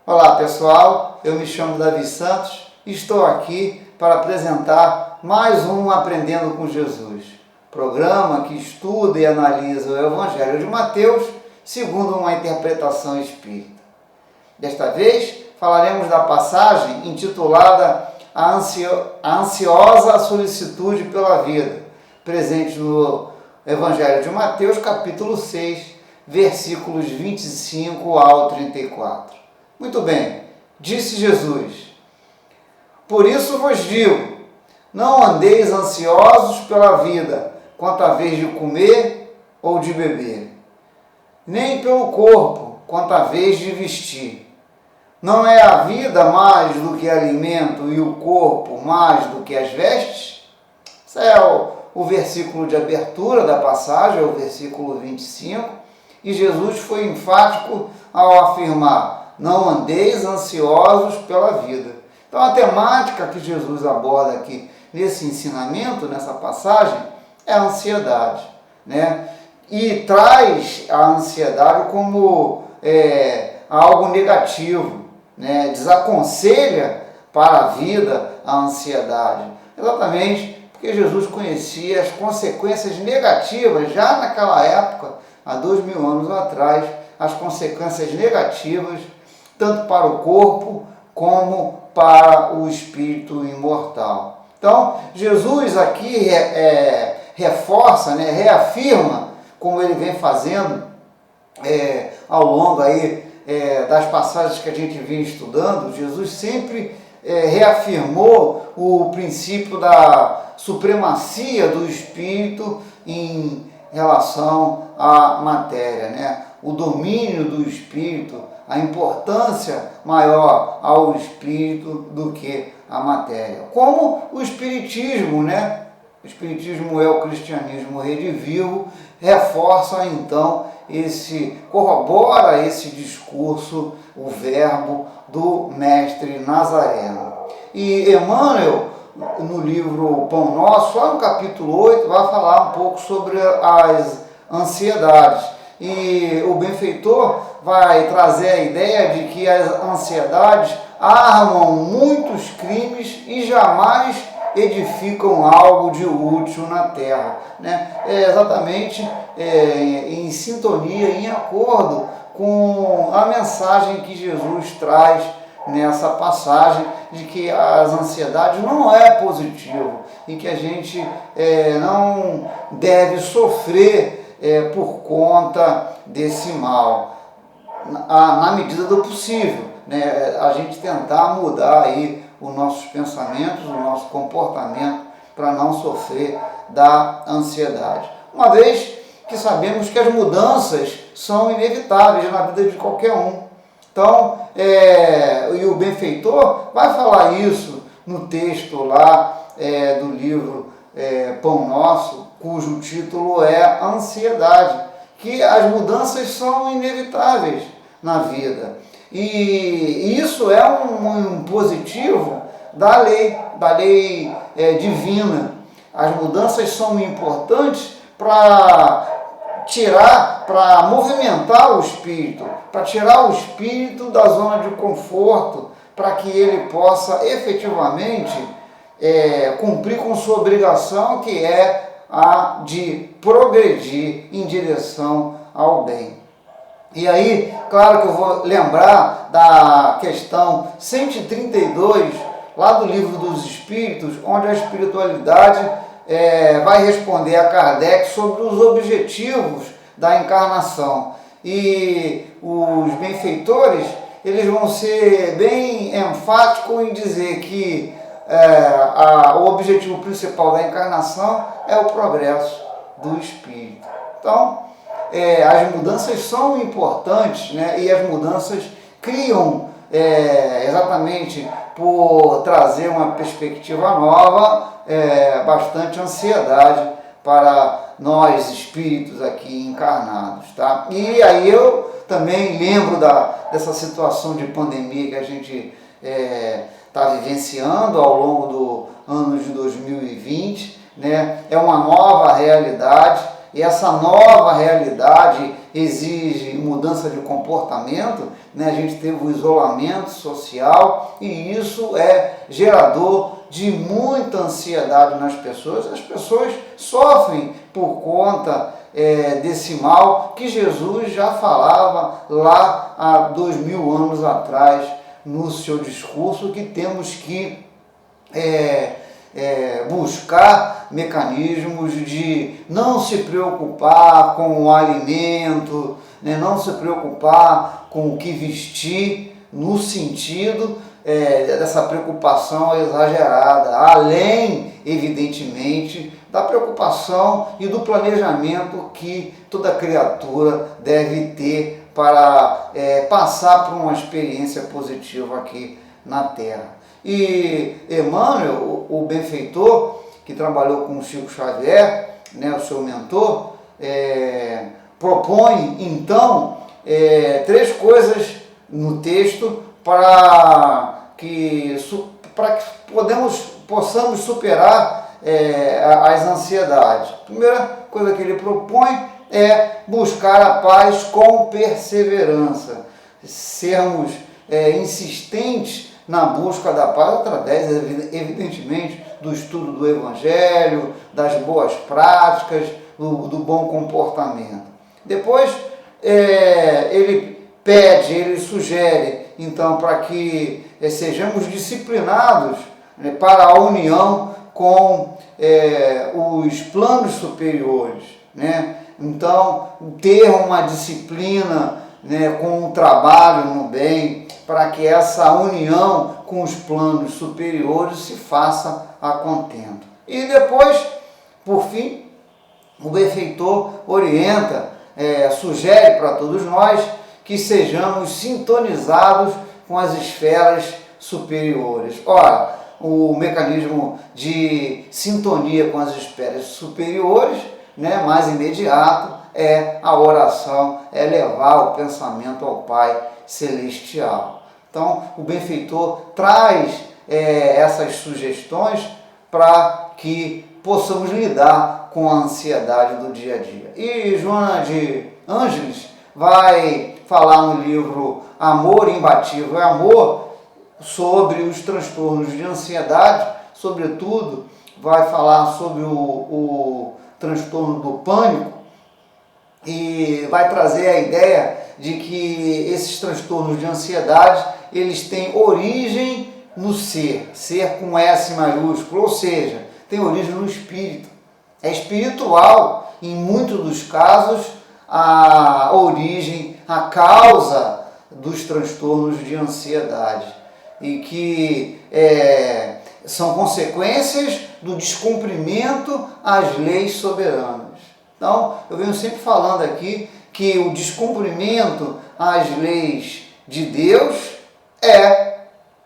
Olá pessoal, eu me chamo Davi Santos e estou aqui para apresentar mais um Aprendendo com Jesus, programa que estuda e analisa o Evangelho de Mateus segundo uma interpretação espírita. Desta vez falaremos da passagem intitulada A Ansiosa Solicitude pela Vida, presente no Evangelho de Mateus capítulo 6, versículos 25 ao 34. Muito bem, disse Jesus: por isso vos digo, não andeis ansiosos pela vida, quanto à vez de comer ou de beber, nem pelo corpo, quanto à vez de vestir. Não é a vida mais do que alimento e o corpo mais do que as vestes? Esse é o versículo de abertura da passagem, é o versículo 25, e Jesus foi enfático ao afirmar: não andeis ansiosos pela vida. Então a temática que Jesus aborda aqui nesse ensinamento, nessa passagem, é a ansiedade, né? E traz a ansiedade como algo negativo, né? Desaconselha para a vida a ansiedade, exatamente porque Jesus conhecia as consequências negativas, já naquela época, há 2000 anos atrás, as consequências negativas tanto para o corpo como para o espírito imortal. Então, Jesus aqui reforça, né, reafirma, como ele vem fazendo ao longo aí, das passagens que a gente vinha estudando. Jesus sempre reafirmou o princípio da supremacia do espírito em relação à matéria, né? O domínio do espírito, a importância maior ao espírito do que à matéria. Como o espiritismo, né? O espiritismo é o cristianismo redivivo, reforça então corrobora esse discurso, o verbo do mestre Nazareno. E Emmanuel, no livro Pão Nosso, lá no capítulo 8, vai falar um pouco sobre as ansiedades. E o benfeitor vai trazer a ideia de que as ansiedades armam muitos crimes e jamais edificam algo de útil na terra, né? É exatamente em sintonia, em acordo com a mensagem que Jesus traz nessa passagem, de que as ansiedades não é positivo e que a gente não deve sofrer por conta desse mal, na medida do possível, né? A gente tentar mudar aí os nossos pensamentos, o nosso comportamento, para não sofrer da ansiedade. Uma vez que sabemos que as mudanças são inevitáveis na vida de qualquer um. Então, e o benfeitor vai falar isso no texto lá do livro Pão Nosso, cujo título é Ansiedade, que as mudanças são inevitáveis na vida. E isso é um positivo da lei divina. As mudanças são importantes para movimentar o espírito, para tirar o espírito da zona de conforto, para que ele possa efetivamente cumprir com sua obrigação, que é a de progredir em direção ao bem. E aí, claro que eu vou lembrar da questão 132, lá do Livro dos Espíritos, onde a espiritualidade vai responder a Kardec sobre os objetivos da encarnação. E os benfeitores, eles vão ser bem enfáticos em dizer que o objetivo principal da encarnação é o progresso do espírito. Então, as mudanças são importantes, né? E as mudanças criam, exatamente por trazer uma perspectiva nova, bastante ansiedade para nós espíritos aqui encarnados, tá? E aí eu também lembro dessa situação de pandemia que a gente está vivenciando ao longo do ano de 2020, né? É uma nova realidade, e essa nova realidade exige mudança de comportamento, né? A gente teve o isolamento social e isso é gerador de muita ansiedade nas pessoas. As pessoas sofrem por conta desse mal que Jesus já falava lá há 2000 anos atrás no seu discurso, que temos que buscar mecanismos de não se preocupar com o alimento, né, não se preocupar com o que vestir, no sentido dessa preocupação exagerada, além, evidentemente, da preocupação e do planejamento que toda criatura deve ter para passar por uma experiência positiva aqui na Terra. E Emmanuel, o benfeitor, que trabalhou com o Chico Xavier, né, o seu mentor, propõe então 3 coisas no texto para que possamos superar as ansiedades. A primeira coisa que ele propõe é buscar a paz com perseverança, sermos insistentes na busca da paz através, evidentemente, do estudo do Evangelho, das boas práticas, do bom comportamento. Depois, ele sugere, então, para que sejamos disciplinados, né, para a união com os planos superiores, né? Então, ter uma disciplina, né, com o trabalho no bem, para que essa união com os planos superiores se faça a contento. E depois, por fim, o benfeitor orienta, sugere para todos nós que sejamos sintonizados com as esferas superiores. Ora, o mecanismo de sintonia com as esferas superiores, né, mais imediato, é a oração, é levar o pensamento ao Pai Celestial. Então, o benfeitor traz essas sugestões para que possamos lidar com a ansiedade do dia a dia. E Joana de Ângeles vai falar no livro Amor Imbatível é Amor sobre os transtornos de ansiedade, sobretudo vai falar sobre o transtorno do pânico, e vai trazer a ideia de que esses transtornos de ansiedade, eles têm origem no ser com S maiúsculo, ou seja, tem origem no espírito. É espiritual, em muitos dos casos, a origem, a causa dos transtornos de ansiedade, e que são consequências do descumprimento às leis soberanas. Então, eu venho sempre falando aqui que o descumprimento às leis de Deus é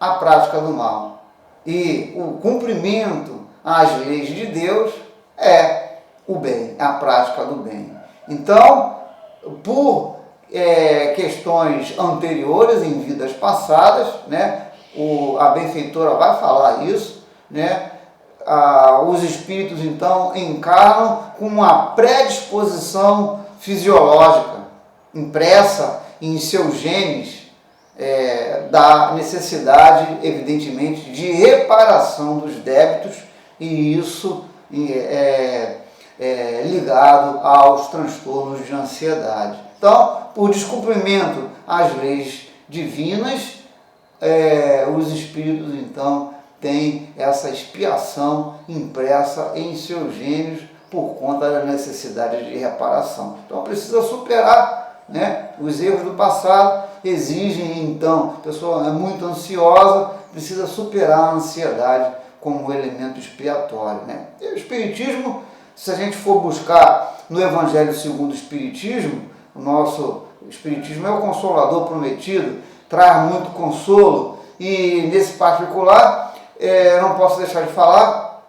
a prática do mal. E o cumprimento às leis de Deus é o bem, a prática do bem. Então, por questões anteriores, em vidas passadas, né, a benfeitora vai falar isso, né? Os espíritos, então, encarnam com uma predisposição fisiológica impressa em seus genes, da necessidade, evidentemente, de reparação dos débitos, e isso ligado aos transtornos de ansiedade. Então, por descumprimento às leis divinas, os espíritos, então, têm essa expiação impressa em seus gênios por conta da necessidade de reparação. Então, precisa superar, né, os erros do passado, exigem, então, a pessoa é muito ansiosa, precisa superar a ansiedade como elemento expiatório, né? E o Espiritismo, se a gente for buscar no Evangelho segundo o Espiritismo, o nosso Espiritismo é o Consolador prometido, traz muito consolo, e nesse particular, não posso deixar de falar,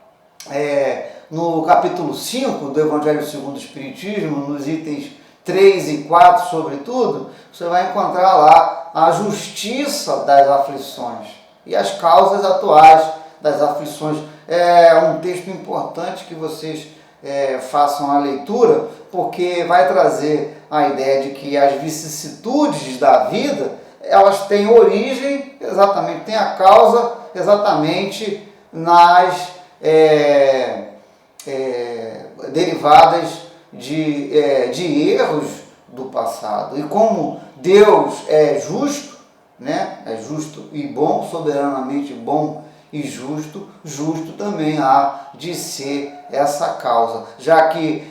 no capítulo 5 do Evangelho segundo o Espiritismo, nos itens 3 e 4, sobretudo, você vai encontrar lá a justiça das aflições e as causas atuais das aflições. É um texto importante que vocês façam a leitura, porque vai trazer a ideia de que as vicissitudes da vida, elas têm origem exatamente, têm a causa exatamente nas derivadas de erros do passado. E como Deus é justo, né? É justo e bom, soberanamente bom e justo, justo também há de ser essa causa, já que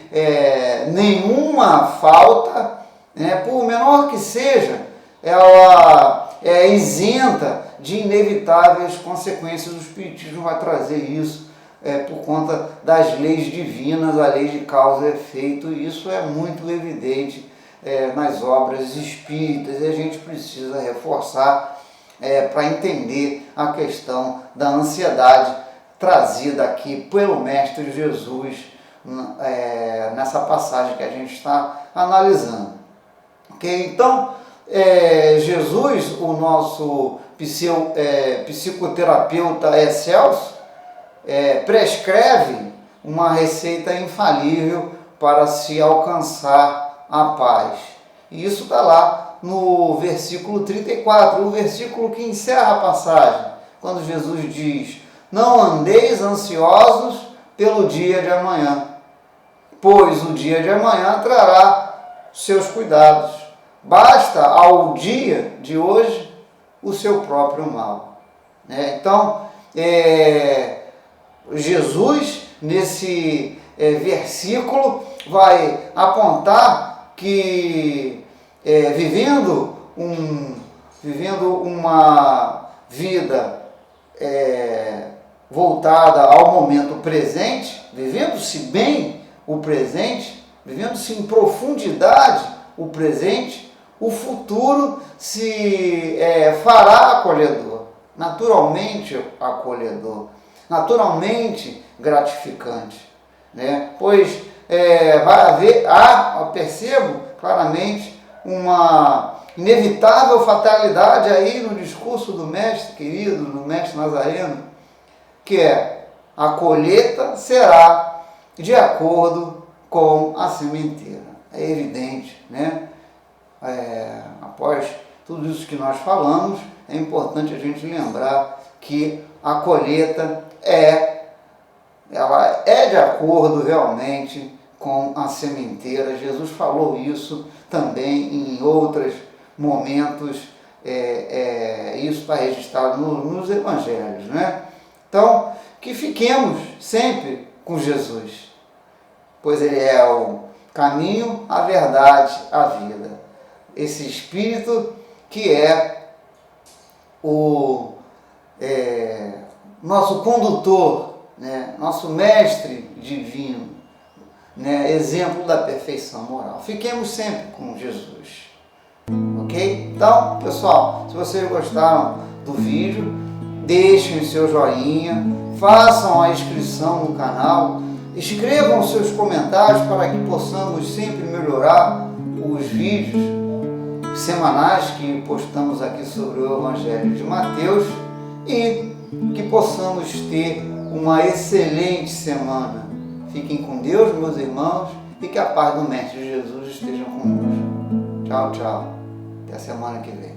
nenhuma falta, né, por menor que seja, ela é isenta de inevitáveis consequências. O Espiritismo vai trazer isso por conta das leis divinas, a lei de causa e efeito, e isso é muito evidente nas obras espíritas, e a gente precisa reforçar para entender a questão da ansiedade trazida aqui pelo Mestre Jesus nessa passagem que a gente está analisando. Okay? Então, Jesus, o nosso psicoterapeuta excelso, prescreve uma receita infalível para se alcançar a paz. E isso está lá no versículo 34, o versículo que encerra a passagem, quando Jesus diz: não andeis ansiosos pelo dia de amanhã, pois o dia de amanhã trará seus cuidados. Basta ao dia de hoje o seu próprio mal. Então, Jesus, nesse versículo, vai apontar que vivendo uma vida voltada ao momento presente, vivendo-se bem o presente, vivendo-se em profundidade o presente, o futuro se fará acolhedor, naturalmente acolhedor, naturalmente gratificante, né? Pois vai haver, percebo claramente, uma inevitável fatalidade aí no discurso do mestre querido, do mestre Nazareno, que a colheita será de acordo com a sementeira. É evidente, né? Após tudo isso que nós falamos, é importante a gente lembrar que a colheita ela é de acordo realmente com a sementeira. Jesus falou isso também em outros momentos, isso está registrado nos evangelhos, né? Então, que fiquemos sempre com Jesus, pois Ele é o caminho, a verdade, a vida. Esse Espírito que é o nosso condutor, né? Nosso mestre divino, né? Exemplo da perfeição moral. Fiquemos sempre com Jesus. Ok? Então, pessoal, se vocês gostaram do vídeo, deixem o seu joinha, façam a inscrição no canal, escrevam seus comentários para que possamos sempre melhorar os vídeos semanais que postamos aqui sobre o Evangelho de Mateus e que possamos ter uma excelente semana. Fiquem com Deus, meus irmãos, e que a paz do Mestre Jesus esteja conosco. Tchau, tchau. Até a semana que vem.